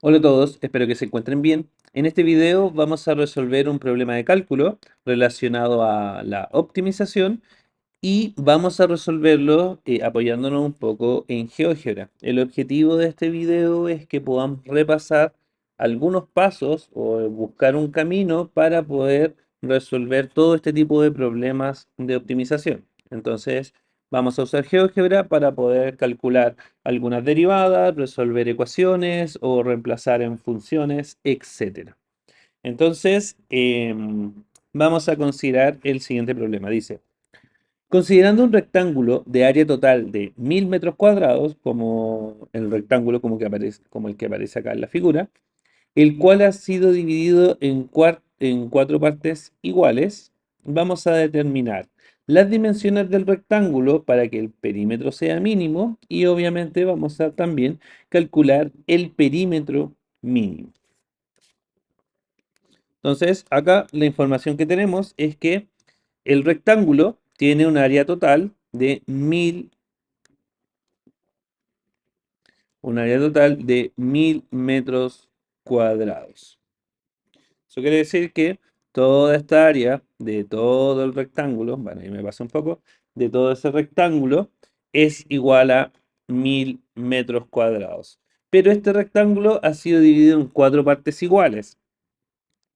Hola a todos, espero que se encuentren bien. En este video vamos a resolver un problema de cálculo relacionado a la optimización y vamos a resolverlo apoyándonos un poco en GeoGebra. El objetivo de este video es que podamos repasar algunos pasos o buscar un camino para poder resolver todo este tipo de problemas de optimización. Entonces, vamos a usar GeoGebra para poder calcular algunas derivadas, resolver ecuaciones o reemplazar en funciones, etcétera. Entonces, vamos a considerar el siguiente problema. Dice, considerando un rectángulo de área total de 1000 metros cuadrados, como el rectángulo como el que aparece acá en la figura, el cual ha sido dividido en cuatro partes iguales, vamos a determinar las dimensiones del rectángulo para que el perímetro sea mínimo y obviamente vamos a también calcular el perímetro mínimo. Entonces, acá la información que tenemos es que el rectángulo tiene un área total de 1000 un área total de 1000 metros cuadrados. Eso quiere decir que toda esta área de todo el rectángulo, bueno, ahí me pasa un poco, de todo ese rectángulo es igual a 1000 metros cuadrados. Pero este rectángulo ha sido dividido en cuatro partes iguales,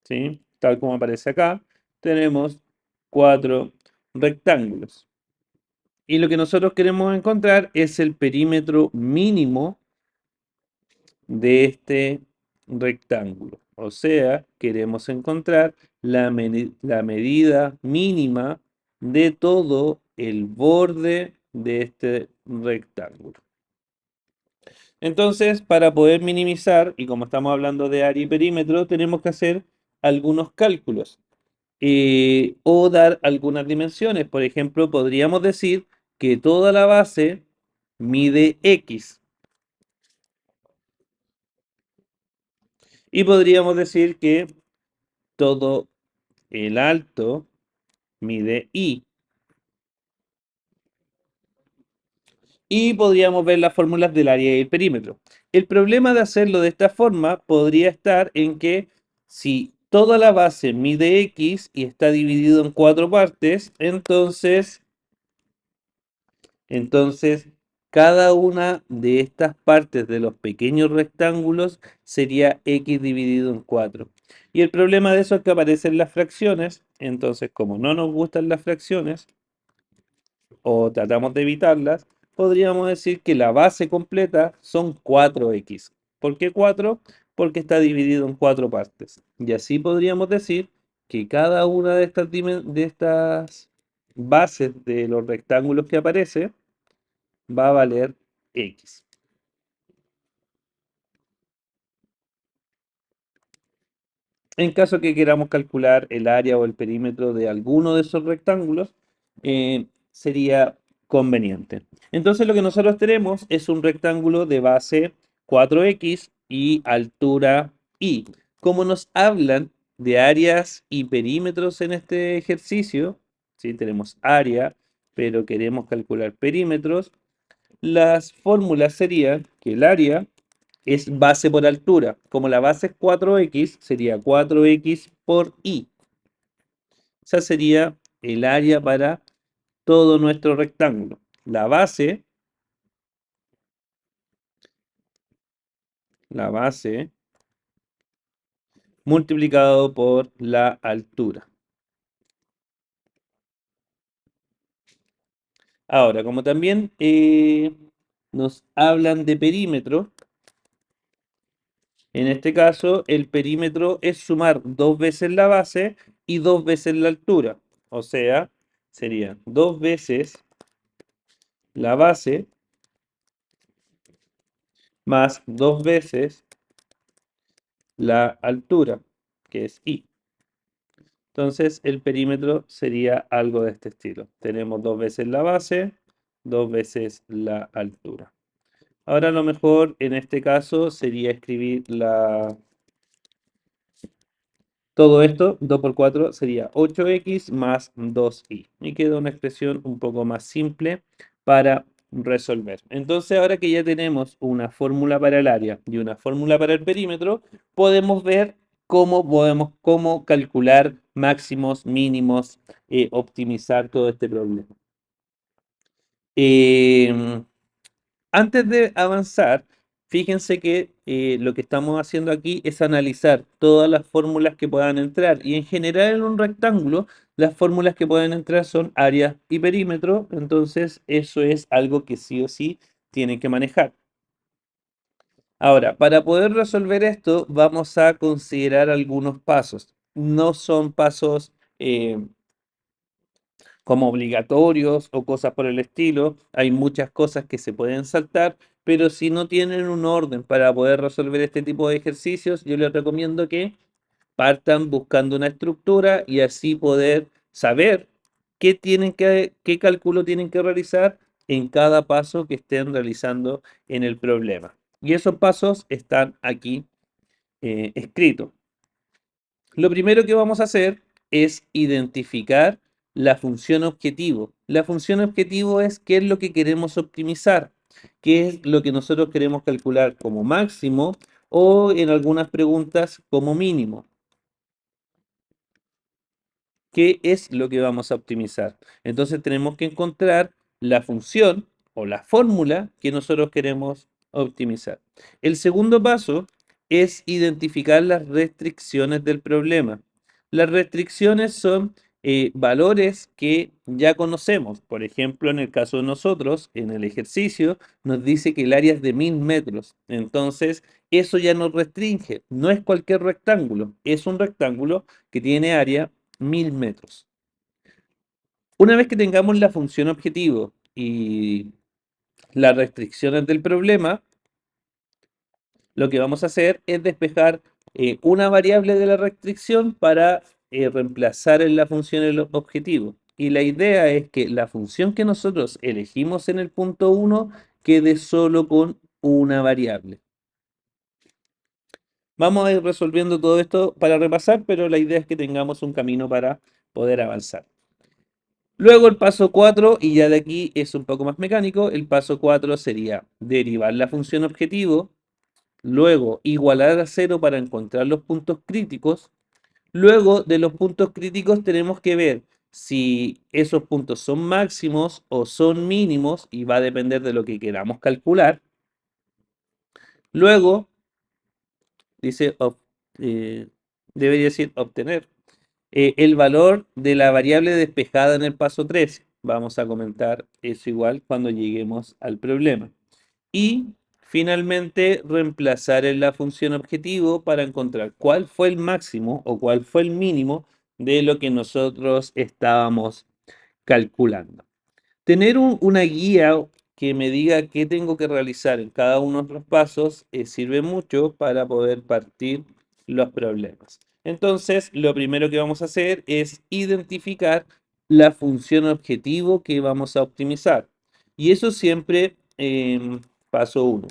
¿sí? Tal como aparece acá, tenemos cuatro rectángulos. Y lo que nosotros queremos encontrar es el perímetro mínimo de este rectángulo. O sea, queremos encontrar la medida mínima de todo el borde de este rectángulo. Entonces, para poder minimizar, y como estamos hablando de área y perímetro, tenemos que hacer algunos cálculos o dar algunas dimensiones. Por ejemplo, podríamos decir que toda la base mide X. Y podríamos decir que todo el alto mide Y. Y podríamos ver las fórmulas del área y el perímetro. El problema de hacerlo de esta forma podría estar en que si toda la base mide X y está dividido en cuatro partes, entonces cada una de estas partes de los pequeños rectángulos sería X dividido en 4. Y el problema de eso es que aparecen las fracciones. Entonces, como no nos gustan las fracciones, o tratamos de evitarlas, podríamos decir que la base completa son 4x. ¿Por qué 4? Porque está dividido en cuatro partes. Y así podríamos decir que cada una de estas bases de los rectángulos que aparece va a valer x. En caso que queramos calcular el área o el perímetro de alguno de esos rectángulos, sería conveniente. Entonces lo que nosotros tenemos es un rectángulo de base 4x y altura y. Como nos hablan de áreas y perímetros en este ejercicio, ¿sí? Tenemos área, pero queremos calcular perímetros, las fórmulas serían que el área es base por altura. Como la base es 4x, sería 4x por y. Esa sería el área para todo nuestro rectángulo. La base multiplicado por la altura. Ahora, como también nos hablan de perímetro, en este caso el perímetro es sumar dos veces la base y dos veces la altura. O sea, sería dos veces la base más dos veces la altura, que es y. Entonces el perímetro sería algo de este estilo. Tenemos dos veces la base, dos veces la altura. Ahora lo mejor en este caso sería escribir todo esto, 2 por 4 sería 8x más 2y. Y queda una expresión un poco más simple para resolver. Entonces, ahora que ya tenemos una fórmula para el área y una fórmula para el perímetro, podemos ver cómo calcular máximos, mínimos, optimizar todo este problema. Em, Antes de avanzar, fíjense que lo que estamos haciendo aquí es analizar todas las fórmulas que puedan entrar. Y en general en un rectángulo, las fórmulas que pueden entrar son área y perímetro. Entonces, eso es algo que sí o sí tienen que manejar. Ahora, para poder resolver esto, vamos a considerar algunos pasos. No son pasos como obligatorios o cosas por el estilo. Hay muchas cosas que se pueden saltar, pero si no tienen un orden para poder resolver este tipo de ejercicios, yo les recomiendo que partan buscando una estructura y así poder saber qué cálculo tienen que realizar en cada paso que estén realizando en el problema. Y esos pasos están aquí escritos. Lo primero que vamos a hacer es identificar la función objetivo. La función objetivo es qué es lo que queremos optimizar, qué es lo que nosotros queremos calcular como máximo o en algunas preguntas como mínimo. ¿Qué es lo que vamos a optimizar? Entonces tenemos que encontrar la función o la fórmula que nosotros queremos optimizar. El segundo paso es identificar las restricciones del problema. Las restricciones son valores que ya conocemos. Por ejemplo, en el caso de nosotros, en el ejercicio, nos dice que el área es de 1000 metros. Entonces, eso ya nos restringe. No es cualquier rectángulo, es un rectángulo que tiene área 1000 metros. Una vez que tengamos la función objetivo y las restricciones del problema, lo que vamos a hacer es despejar una variable de la restricción para reemplazar en la función el objetivo. Y la idea es que la función que nosotros elegimos en el punto 1 quede solo con una variable. Vamos a ir resolviendo todo esto para repasar, pero la idea es que tengamos un camino para poder avanzar. Luego el paso 4, y ya de aquí es un poco más mecánico, el paso 4 sería derivar la función objetivo, luego igualar a cero para encontrar los puntos críticos. Luego de los puntos críticos tenemos que ver si esos puntos son máximos o son mínimos y va a depender de lo que queramos calcular. Luego dice, debería decir obtener el valor de la variable despejada en el paso 3. Vamos a comentar eso igual cuando lleguemos al problema. Y finalmente reemplazar en la función objetivo para encontrar cuál fue el máximo o cuál fue el mínimo de lo que nosotros estábamos calculando. Tener una guía que me diga qué tengo que realizar en cada uno de los pasos sirve mucho para poder partir los problemas. Entonces, lo primero que vamos a hacer es identificar la función objetivo que vamos a optimizar. Y eso siempre, paso 1,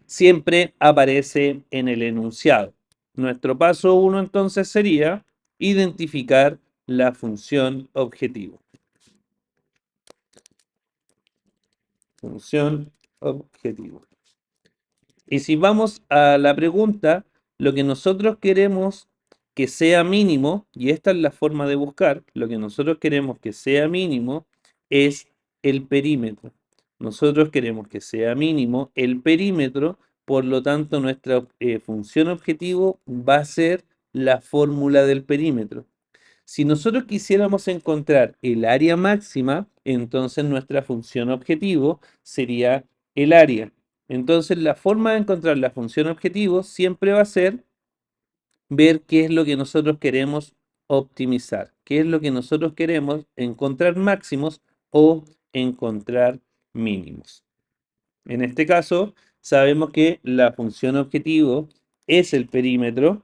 siempre aparece en el enunciado. Nuestro paso 1 entonces sería identificar la función objetivo. Función objetivo. Y si vamos a la pregunta, lo que nosotros queremos que sea mínimo, y esta es la forma de buscar, lo que nosotros queremos que sea mínimo es el perímetro. Nosotros queremos que sea mínimo el perímetro, por lo tanto nuestra función objetivo va a ser la fórmula del perímetro. Si nosotros quisiéramos encontrar el área máxima, entonces nuestra función objetivo sería el área. Entonces la forma de encontrar la función objetivo siempre va a ser ver qué es lo que nosotros queremos optimizar, qué es lo que nosotros queremos encontrar máximos o encontrar mínimos. En este caso, sabemos que la función objetivo es el perímetro.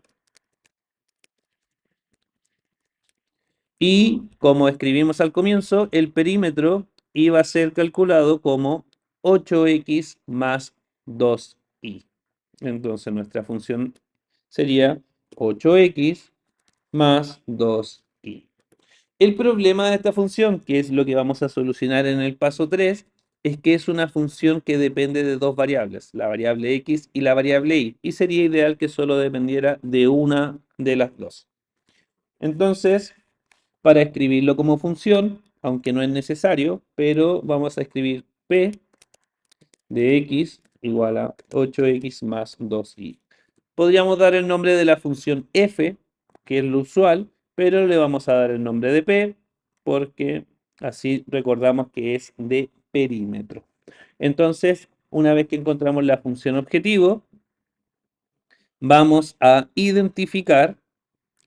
Y como escribimos al comienzo, el perímetro iba a ser calculado como 8x más 2y. Entonces nuestra función sería 8x más 2y. El problema de esta función, que es lo que vamos a solucionar en el paso 3, es que es una función que depende de dos variables, la variable x y la variable y, y sería ideal que solo dependiera de una de las dos. Entonces, para escribirlo como función, aunque no es necesario, pero vamos a escribir p de x igual a 8x más 2y. Podríamos dar el nombre de la función f, que es lo usual, pero le vamos a dar el nombre de p porque así recordamos que es de perímetro. Entonces, una vez que encontramos la función objetivo, vamos a identificar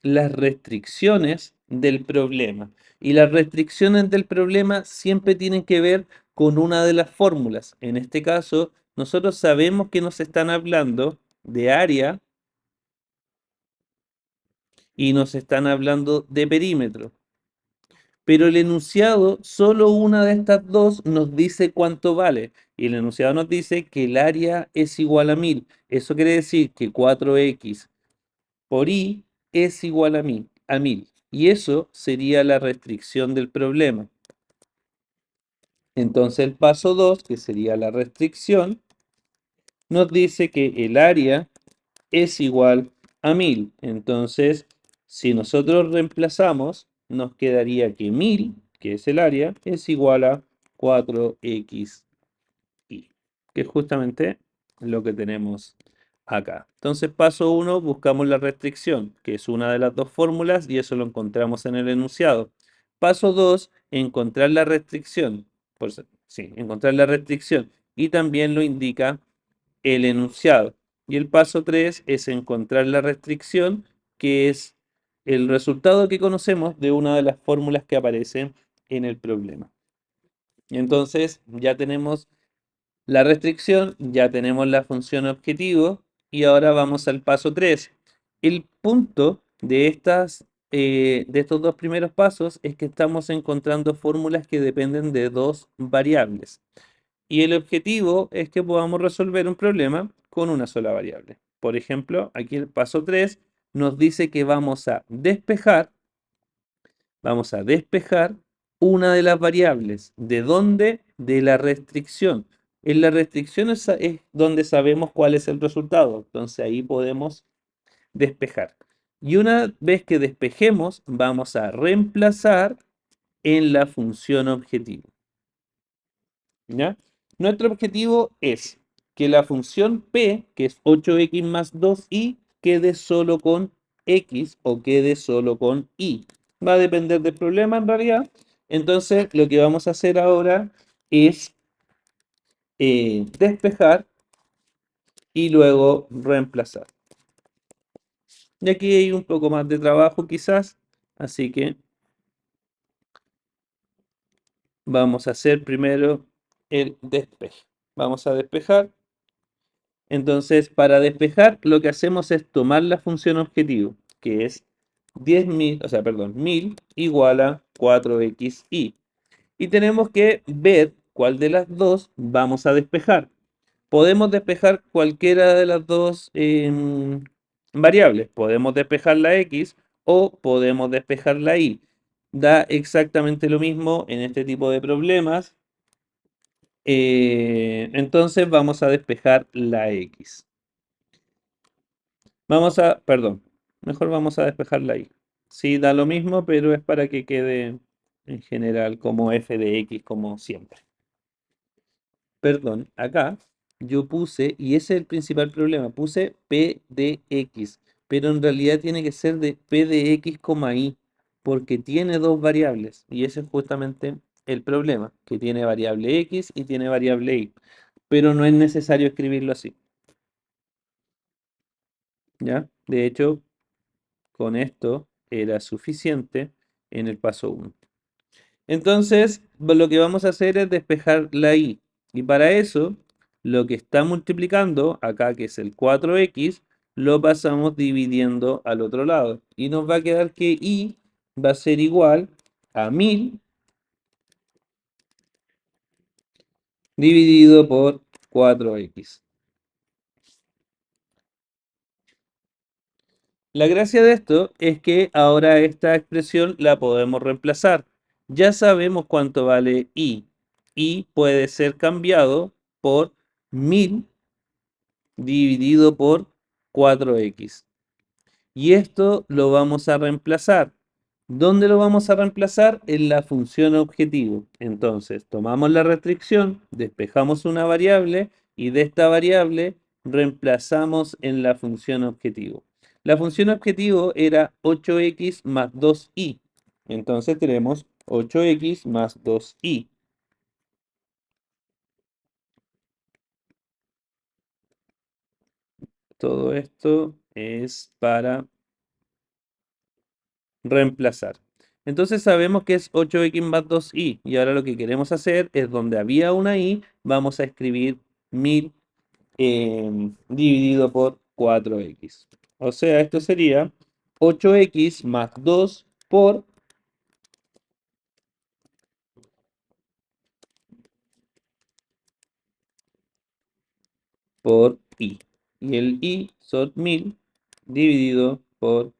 las restricciones del problema. Y las restricciones del problema siempre tienen que ver con una de las fórmulas. En este caso, nosotros sabemos que nos están hablando de área y nos están hablando de perímetro. Pero el enunciado, solo una de estas dos nos dice cuánto vale. Y el enunciado nos dice que el área es igual a 1000. Eso quiere decir que 4x por y es igual a 1000. Y eso sería la restricción del problema. Entonces el paso 2, que sería la restricción, nos dice que el área es igual a 1000. Entonces, si nosotros reemplazamos, nos quedaría que 1000, que es el área, es igual a 4xy, que es justamente lo que tenemos acá. Entonces, paso 1, buscamos la restricción, que es una de las dos fórmulas, y eso lo encontramos en el enunciado. Paso 2, encontrar la restricción. Sí, encontrar la restricción. Y también lo indica el enunciado. Y el paso 3 es encontrar la restricción, que es el resultado que conocemos de una de las fórmulas que aparecen en el problema. Y entonces ya tenemos la restricción, ya tenemos la función objetivo y ahora vamos al paso 3. El punto de estos dos primeros pasos es que estamos encontrando fórmulas que dependen de dos variables. Y el objetivo es que podamos resolver un problema con una sola variable. Por ejemplo, aquí el paso 3 nos dice que vamos a despejar una de las variables. ¿De dónde? De la restricción. En la restricción es donde sabemos cuál es el resultado. Entonces ahí podemos despejar. Y una vez que despejemos, vamos a reemplazar en la función objetivo. ¿Ya? Nuestro objetivo es que la función p, que es 8x más 2y, quede solo con x o quede solo con y. Va a depender del problema en realidad. Entonces, lo que vamos a hacer ahora es despejar y luego reemplazar. Y aquí hay un poco más de trabajo quizás, así que vamos a hacer primero el despeje. Vamos a despejar. Entonces, para despejar, lo que hacemos es tomar la función objetivo, que es 10.000, o sea, perdón, 1000 igual a 4xy. Y tenemos que ver cuál de las dos vamos a despejar. Podemos despejar cualquiera de las dos variables. Podemos despejar la x o podemos despejar la y. Da exactamente lo mismo en este tipo de problemas. Entonces vamos a despejar la x. Perdón, mejor vamos a despejarla ahí. Sí, da lo mismo, pero es para que quede en general como f de x como siempre. Perdón, acá yo puse, y ese es el principal problema, puse p de x, pero en realidad tiene que ser de p de x, y, porque tiene dos variables, y ese es justamente el problema, que tiene variable x y tiene variable y, pero no es necesario escribirlo así, ¿ya? De hecho, con esto era suficiente en el paso 1. Entonces, lo que vamos a hacer es despejar la y. Y para eso, lo que está multiplicando acá, que es el 4x, lo pasamos dividiendo al otro lado. Y nos va a quedar que y va a ser igual a 1000 dividido por 4x. La gracia de esto es que ahora esta expresión la podemos reemplazar. Ya sabemos cuánto vale i. I puede ser cambiado por 1000 dividido por 4x. Y esto lo vamos a reemplazar. ¿Dónde lo vamos a reemplazar? En la función objetivo. Entonces, tomamos la restricción, despejamos una variable y de esta variable reemplazamos en la función objetivo. La función objetivo era 8x más 2i. Entonces tenemos 8x más 2i. Todo esto es para reemplazar. Entonces sabemos que es 8x más 2i y ahora lo que queremos hacer es donde había una i, vamos a escribir 1000 dividido por 4x. O sea, esto sería 8x más 2 por i. Y el i son 1000 dividido por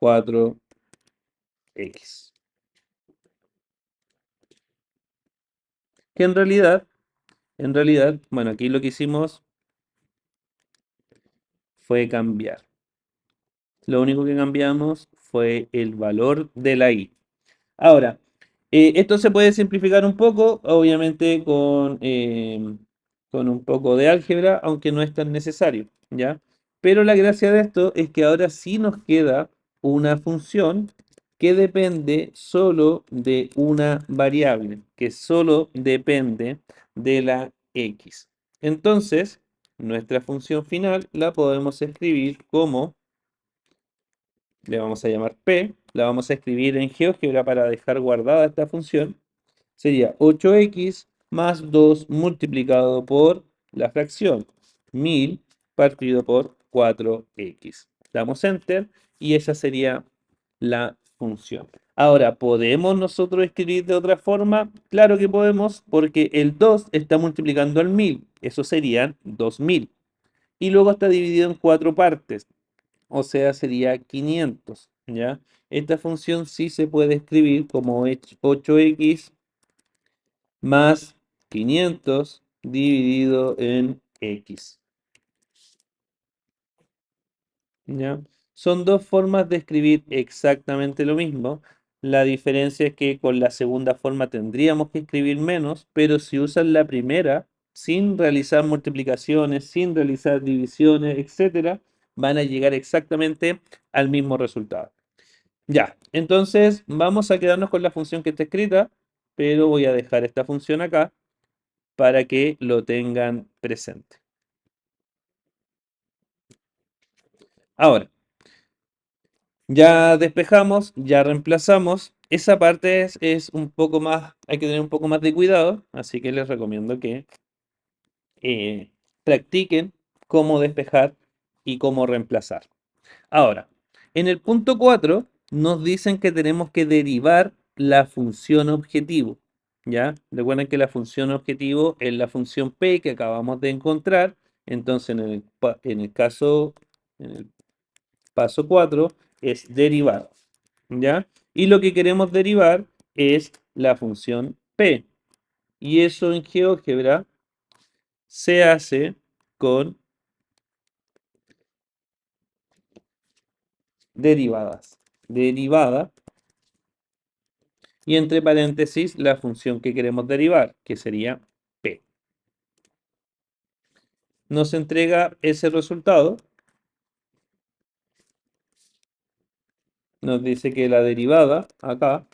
4x. Que en realidad, bueno, aquí lo que hicimos fue cambiar. Lo único que cambiamos fue el valor de la i. Ahora, esto se puede simplificar un poco, obviamente con un poco de álgebra, aunque no es tan necesario, ¿ya? Pero la gracia de esto es que ahora sí nos queda una función que depende solo de una variable, que solo depende de la x. Entonces, nuestra función final la podemos escribir como le vamos a llamar P, la vamos a escribir en GeoGebra para dejar guardada esta función, sería 8x más 2 multiplicado por la fracción 1000 partido por 4x. Damos Enter y esa sería la función. Ahora, ¿podemos nosotros escribir de otra forma? Claro que podemos, porque el 2 está multiplicando al 1000, eso serían 2000. Y luego está dividido en cuatro partes, o sea, sería 500, ¿ya? Esta función sí se puede escribir como 8x más 500 dividido en x, ¿ya? Son dos formas de escribir exactamente lo mismo. La diferencia es que con la segunda forma tendríamos que escribir menos, pero si usan la primera, sin realizar multiplicaciones, sin realizar divisiones, etcétera, van a llegar exactamente al mismo resultado. Ya, entonces vamos a quedarnos con la función que está escrita, pero voy a dejar esta función acá para que lo tengan presente. Ahora, ya despejamos, ya reemplazamos. Esa parte es un poco más, hay que tener un poco más de cuidado, así que les recomiendo que eh, practiquen cómo despejar y cómo reemplazar. Ahora, en el punto 4 nos dicen que tenemos que derivar la función objetivo, ¿ya? Recuerden que la función objetivo es la función P que acabamos de encontrar. Entonces, en el paso 4 es derivar, ¿ya? Y lo que queremos derivar es la función P. Y eso en GeoGebra se hace con derivadas. Derivada y entre paréntesis la función que queremos derivar, que sería P. Nos entrega ese resultado, nos dice que la derivada acá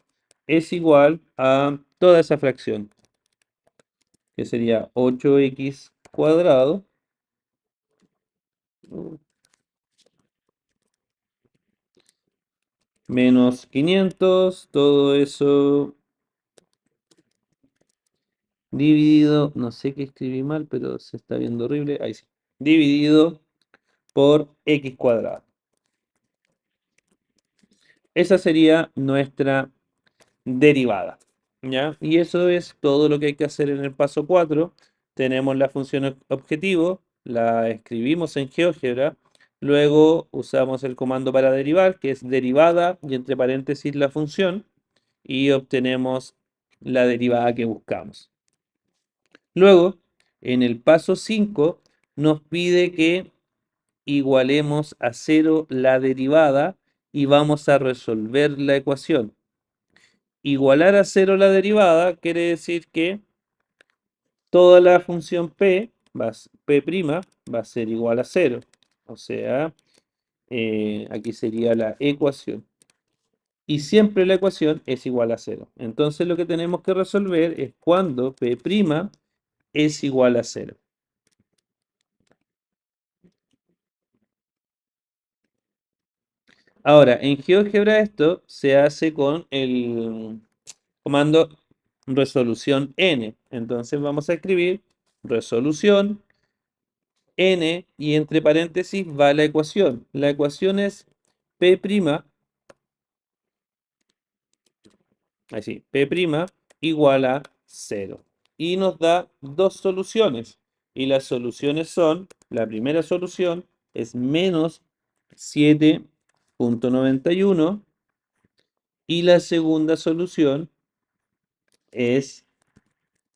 es igual a toda esa fracción, que sería 8x cuadrado menos 500, todo eso dividido, no sé qué escribí mal, pero se está viendo horrible, ahí sí, dividido por x cuadrado. Esa sería nuestra derivada, ¿ya? Y eso es todo lo que hay que hacer en el paso 4. Tenemos la función objetivo, la escribimos en GeoGebra, Luego usamos el comando para derivar, que es derivada y entre paréntesis la función, y obtenemos la derivada que buscamos. Luego, en el paso 5, nos pide que igualemos a cero la derivada y vamos a resolver la ecuación. Igualar a cero la derivada quiere decir que toda la función p, p' va a ser igual a cero. O sea, aquí sería la ecuación. Y siempre la ecuación es igual a cero. Entonces lo que tenemos que resolver es cuando p' es igual a cero. Ahora, en GeoGebra esto se hace con el comando resolución n. Entonces vamos a escribir resolución n y entre paréntesis va la ecuación. La ecuación es p', así, p' igual a cero. Y nos da dos soluciones. Y las soluciones son, la primera solución es menos 7,91 y la segunda solución es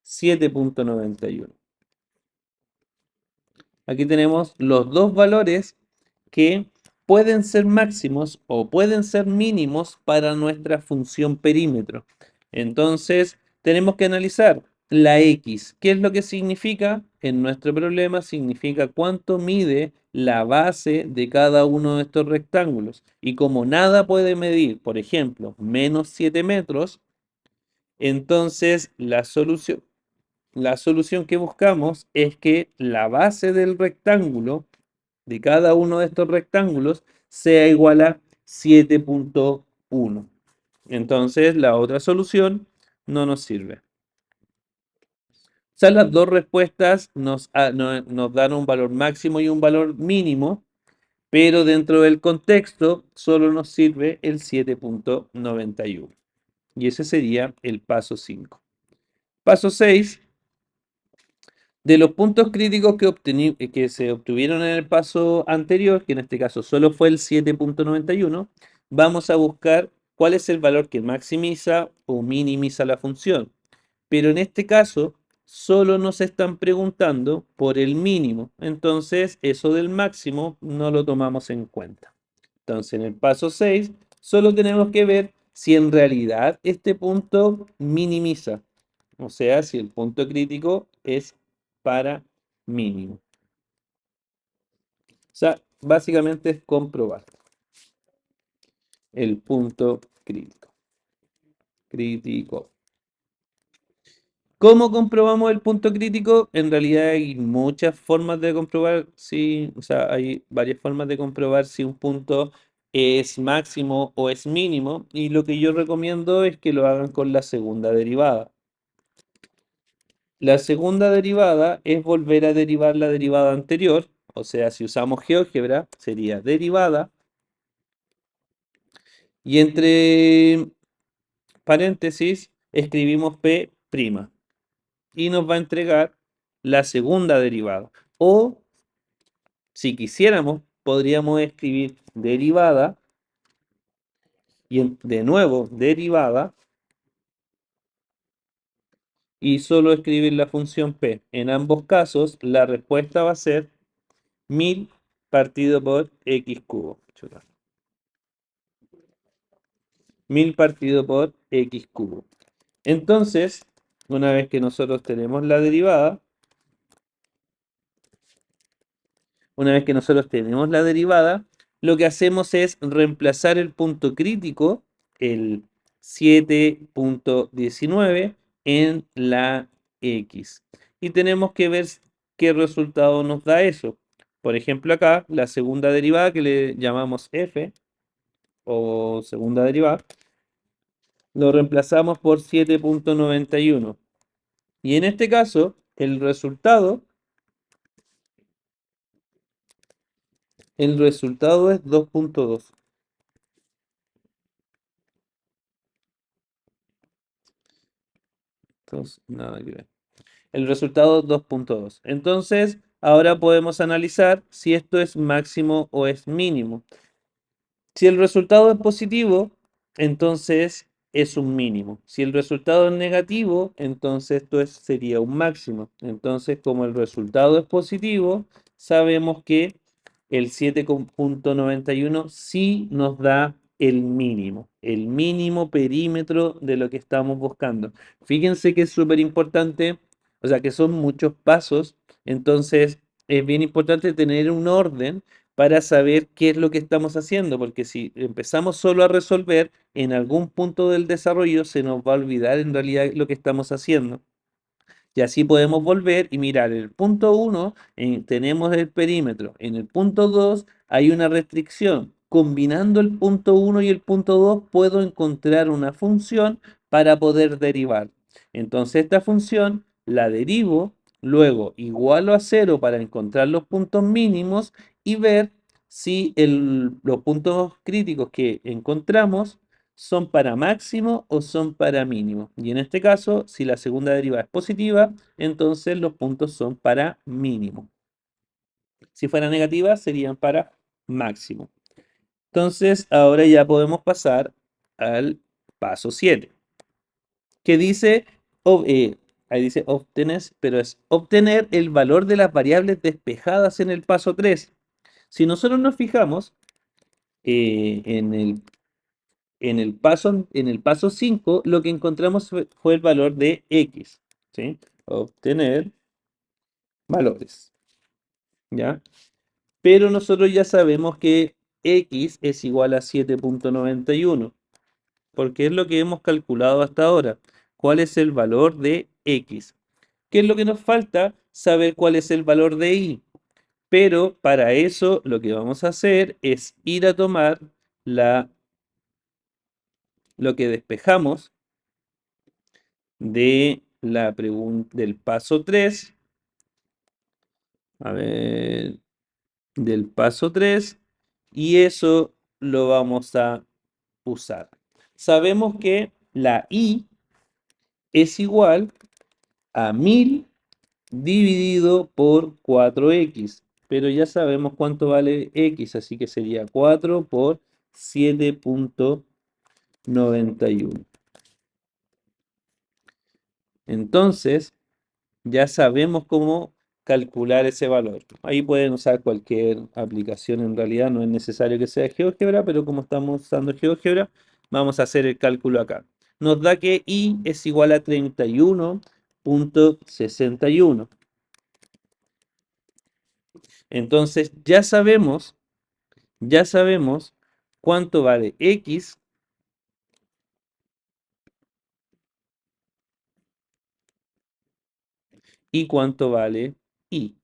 7,91. Aquí tenemos los dos valores que pueden ser máximos o pueden ser mínimos para nuestra función perímetro. Entonces, tenemos que analizar la x. ¿Qué es lo que significa? En nuestro problema significa cuánto mide la base de cada uno de estos rectángulos. Y como nada puede medir, por ejemplo, menos 7 metros, entonces la solución que buscamos es que la base del rectángulo, de cada uno de estos rectángulos, sea igual a 7,1. Entonces la otra solución no nos sirve. O sea, las dos respuestas nos dan un valor máximo y un valor mínimo, pero dentro del contexto solo nos sirve el 7,91. Y ese sería el paso 5. Paso 6. De los puntos críticos que se obtuvieron en el paso anterior, que en este caso solo fue el 7,91, vamos a buscar cuál es el valor que maximiza o minimiza la función. Pero en este caso solo nos están preguntando por el mínimo. Entonces eso del máximo no lo tomamos en cuenta. Entonces en el paso 6 solo tenemos que ver si en realidad este punto minimiza. O sea, si el punto crítico es para mínimo. O sea, básicamente es comprobar el punto crítico. Crítico. ¿Cómo comprobamos el punto crítico? En realidad hay muchas formas de comprobar si, o sea, hay varias formas de comprobar si un punto es máximo o es mínimo. Y lo que yo recomiendo es que lo hagan con la segunda derivada. La segunda derivada es volver a derivar la derivada anterior, o sea, si usamos GeoGebra, sería derivada, y entre paréntesis escribimos P', y nos va a entregar la segunda derivada. O, si quisiéramos, podríamos escribir derivada, y de nuevo derivada, y solo escribir la función P. En ambos casos, la respuesta va a ser 1000 partido por x cubo. Chuta. 1000 partido por x cubo. Entonces, una vez que nosotros tenemos la derivada, lo que hacemos es reemplazar el punto crítico, el 7,19, en la x. Y tenemos que ver qué resultado nos da eso. Por ejemplo, acá, la segunda derivada que le llamamos f, o segunda derivada, lo reemplazamos por 7,91. Y en este caso, el resultado es 2,2. Entonces, nada que ver. El resultado es 2,2. Entonces, ahora podemos analizar si esto es máximo o es mínimo. Si el resultado es positivo, entonces es un mínimo. Si el resultado es negativo, entonces esto sería un máximo. Entonces, como el resultado es positivo, sabemos que el 7,91 sí nos da el mínimo perímetro de lo que estamos buscando. Fíjense que es súper importante, o sea, que son muchos pasos, entonces es bien importante tener un orden para saber qué es lo que estamos haciendo, porque si empezamos solo a resolver, en algún punto del desarrollo se nos va a olvidar en realidad lo que estamos haciendo. Y así podemos volver y mirar, en el punto 1 tenemos el perímetro, en el punto 2 hay una restricción. Combinando el punto 1 y el punto 2 puedo encontrar una función para poder derivar. Entonces esta función la derivo, luego igualo a 0 para encontrar los puntos mínimos y ver si los puntos críticos que encontramos son para máximo o son para mínimo. Y en este caso, si la segunda derivada es positiva, entonces los puntos son para mínimo. Si fuera negativa, serían para máximo. Entonces, ahora ya podemos pasar al paso 7, que dice, ahí dice obtener, pero es obtener el valor de las variables despejadas en el paso 3. Si nosotros nos fijamos en el paso 5, lo que encontramos fue el valor de x, ¿sí? Obtener valores, ¿ya? Pero nosotros ya sabemos que x es igual a 7,91, porque es lo que hemos calculado hasta ahora. ¿Cuál es el valor de x? ¿Qué es lo que nos falta? Saber cuál es el valor de y. Pero para eso lo que vamos a hacer es ir a tomar lo que despejamos de la pregunta del paso 3, a ver, del paso 3, y eso lo vamos a usar. Sabemos que la y es igual a 1000 dividido por 4x, pero ya sabemos cuánto vale x, así que sería 4 por 7,91. Entonces, ya sabemos cómo calcular ese valor. Ahí pueden usar cualquier aplicación, en realidad no es necesario que sea GeoGebra, pero como estamos usando GeoGebra, vamos a hacer el cálculo acá. Nos da que y es igual a 31,61. Entonces ya sabemos cuánto vale x y cuánto vale y.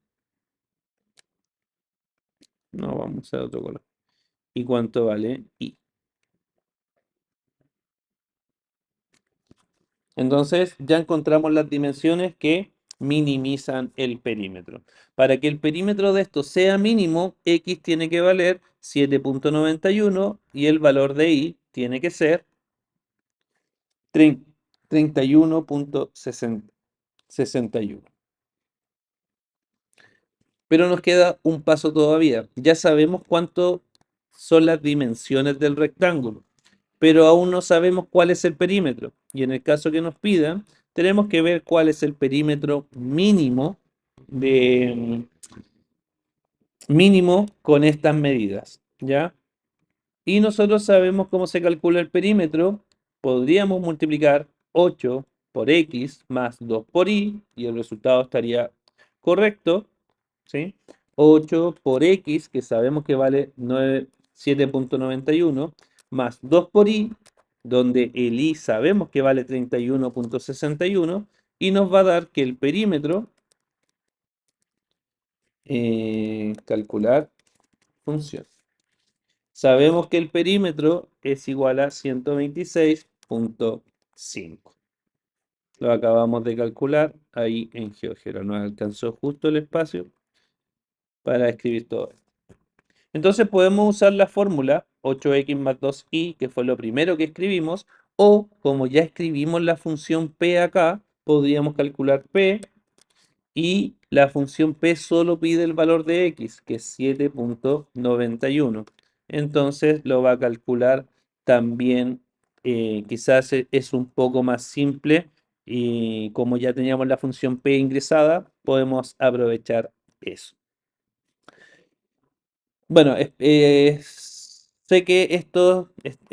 No, vamos a usar otro color. Y cuánto vale y. Entonces ya encontramos las dimensiones que minimizan el perímetro. Para que el perímetro de esto sea mínimo, x tiene que valer 7,91 y el valor de y tiene que ser 31,61. Pero nos queda un paso todavía. Ya sabemos cuánto son las dimensiones del rectángulo, pero aún no sabemos cuál es el perímetro. Y en el caso que nos pidan, tenemos que ver cuál es el perímetro mínimo con estas medidas, ¿ya? Y nosotros sabemos cómo se calcula el perímetro. Podríamos multiplicar 8 por x más 2 por y el resultado estaría correcto, ¿sí? 8 por x, que sabemos que vale 7,91, más 2 por y, donde el y sabemos que vale 31,61, y nos va a dar que el perímetro, calcular función. Sabemos que el perímetro es igual a 126,5. Lo acabamos de calcular ahí en GeoGebra. Nos alcanzó justo el espacio para escribir todo esto. Entonces podemos usar la fórmula 8x más 2y, que fue lo primero que escribimos, o como ya escribimos la función p acá, podríamos calcular p y la función p solo pide el valor de x, que es 7,91. Entonces lo va a calcular también, quizás es un poco más simple y como ya teníamos la función p ingresada, podemos aprovechar eso. Bueno, sé que estos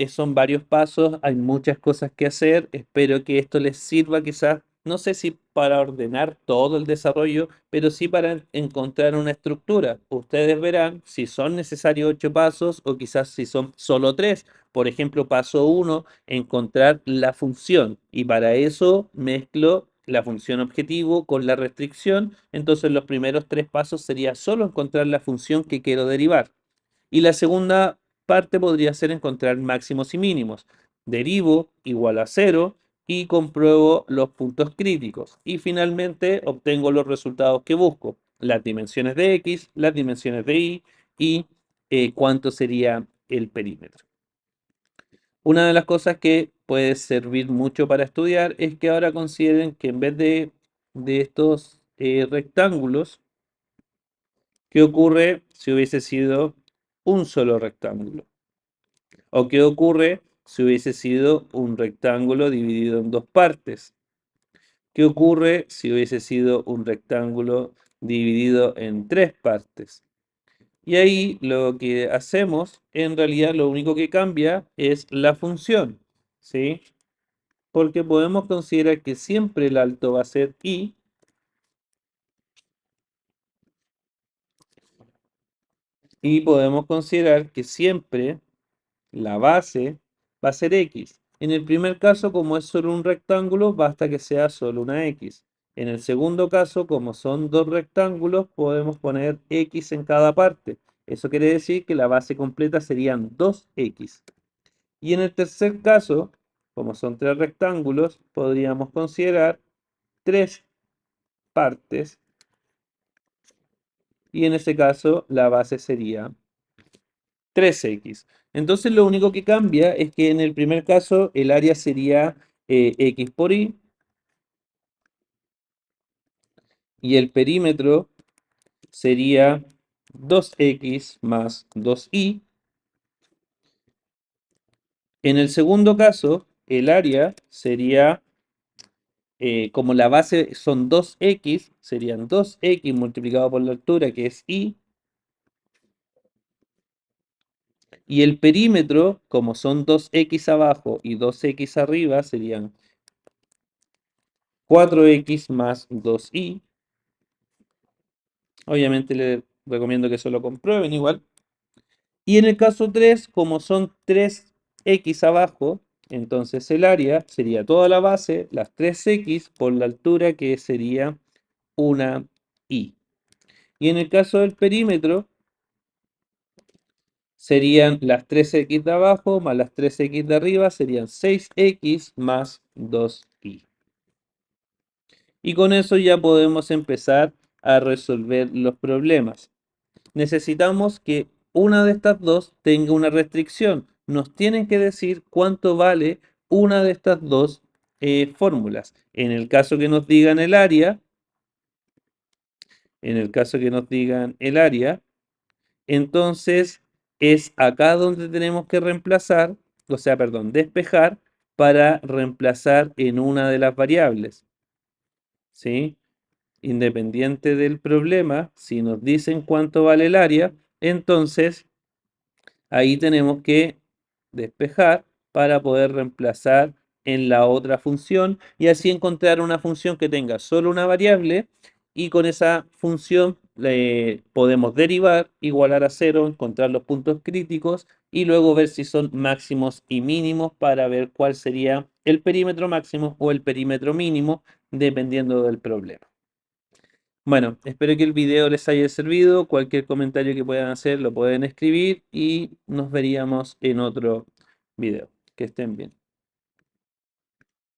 son varios pasos, hay muchas cosas que hacer, espero que esto les sirva quizás, no sé si para ordenar todo el desarrollo, pero sí para encontrar una estructura. Ustedes verán si son necesarios 8 pasos o quizás si son solo 3. Por ejemplo, paso 1, encontrar la función y para eso mezclo la función objetivo con la restricción. Entonces los primeros 3 pasos sería solo encontrar la función que quiero derivar. Y la segunda parte podría ser encontrar máximos y mínimos. Derivo igual a 0 y compruebo los puntos críticos. Y finalmente obtengo los resultados que busco. Las dimensiones de x, las dimensiones de y cuánto sería el perímetro. Una de las cosas que puede servir mucho para estudiar es que ahora consideren que en vez de estos rectángulos, ¿qué ocurre si hubiese sido un solo rectángulo? ¿O qué ocurre si hubiese sido un rectángulo dividido en dos partes? ¿Qué ocurre si hubiese sido un rectángulo dividido en tres partes? Y ahí lo que hacemos, en realidad lo único que cambia es la función, ¿sí? Porque podemos considerar que siempre el alto va a ser y podemos considerar que siempre la base va a ser x. En el primer caso, como es solo un rectángulo, basta que sea solo una x. En el segundo caso, como son dos rectángulos, podemos poner x en cada parte. Eso quiere decir que la base completa serían 2x. Y en el tercer caso, como son tres rectángulos, podríamos considerar tres partes. Y en ese caso, la base sería 3x. Entonces lo único que cambia es que en el primer caso el área sería x por y y el perímetro sería 2x más 2y. En el segundo caso el área sería, como la base son 2x, serían 2x multiplicado por la altura que es y. Y el perímetro, como son 2x abajo y 2x arriba, serían 4x más 2y. Obviamente les recomiendo que eso lo comprueben igual. Y en el caso 3, como son 3x abajo, entonces el área sería toda la base, las 3x por la altura que sería una y. Y en el caso del perímetro, serían las 3x de abajo más las 3x de arriba, serían 6x más 2y. Y con eso ya podemos empezar a resolver los problemas. Necesitamos que una de estas dos tenga una restricción. Nos tienen que decir cuánto vale una de estas dos fórmulas. En el caso que nos digan el área, entonces es acá donde tenemos que reemplazar, o sea, perdón, despejar para reemplazar en una de las variables, ¿sí? Independiente del problema, si nos dicen cuánto vale el área, entonces ahí tenemos que despejar para poder reemplazar en la otra función y así encontrar una función que tenga solo una variable y con esa función podemos derivar, igualar a 0, encontrar los puntos críticos y luego ver si son máximos y mínimos para ver cuál sería el perímetro máximo o el perímetro mínimo dependiendo del problema. Bueno, espero que el video les haya servido. Cualquier comentario que puedan hacer lo pueden escribir y nos veríamos en otro video. Que estén bien.